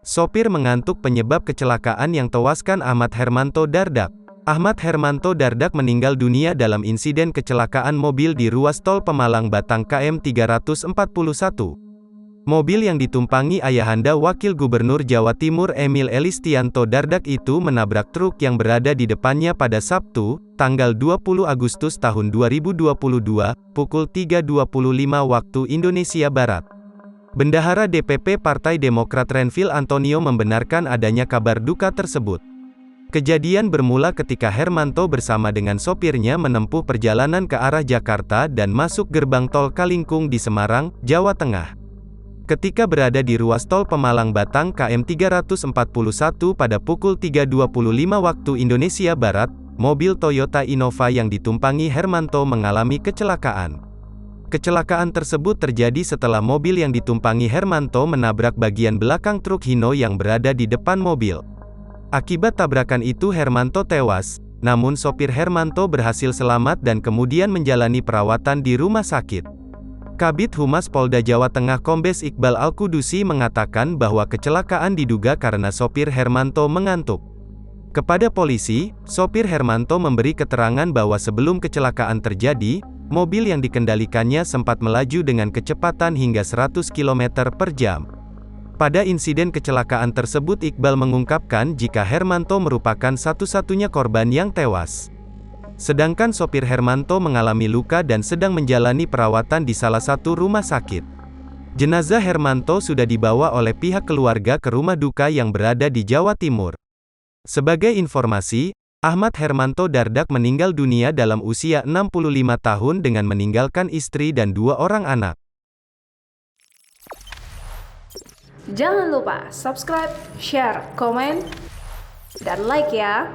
Sopir mengantuk penyebab kecelakaan yang tewaskan Ahmad Hermanto Dardak. Ahmad Hermanto Dardak meninggal dunia dalam insiden kecelakaan mobil di ruas tol Pemalang Batang KM 341. Mobil yang ditumpangi ayahanda Wakil Gubernur Jawa Timur Emil Elistianto Dardak itu menabrak truk yang berada di depannya pada Sabtu, tanggal 20 Agustus tahun 2022, pukul 3.25 waktu Indonesia Barat. Bendahara DPP Partai Demokrat Renvil Antonio membenarkan adanya kabar duka tersebut. Kejadian bermula ketika Hermanto bersama dengan sopirnya menempuh perjalanan ke arah Jakarta dan masuk gerbang tol Kalingkung di Semarang, Jawa Tengah. Ketika berada di ruas tol Pemalang Batang KM 341 pada pukul 3.25 waktu Indonesia Barat, mobil Toyota Innova yang ditumpangi Hermanto mengalami kecelakaan. Kecelakaan tersebut terjadi setelah mobil yang ditumpangi Hermanto menabrak bagian belakang truk Hino yang berada di depan mobil. Akibat tabrakan itu Hermanto tewas, namun sopir Hermanto berhasil selamat dan kemudian menjalani perawatan di rumah sakit. Kabid Humas Polda Jawa Tengah Kombes Iqbal Al-Kudusi mengatakan bahwa kecelakaan diduga karena sopir Hermanto mengantuk. Kepada polisi, sopir Hermanto memberi keterangan bahwa sebelum kecelakaan terjadi, mobil yang dikendalikannya sempat melaju dengan kecepatan hingga 100 km per jam. Pada insiden kecelakaan tersebut Iqbal mengungkapkan jika Hermanto merupakan satu-satunya korban yang tewas. Sedangkan sopir Hermanto mengalami luka dan sedang menjalani perawatan di salah satu rumah sakit. Jenazah Hermanto sudah dibawa oleh pihak keluarga ke rumah duka yang berada di Jawa Timur. Sebagai informasi, Ahmad Hermanto Dardak meninggal dunia dalam usia 65 tahun dengan meninggalkan istri dan 2 orang anak. Jangan lupa subscribe, share, komen, dan like ya!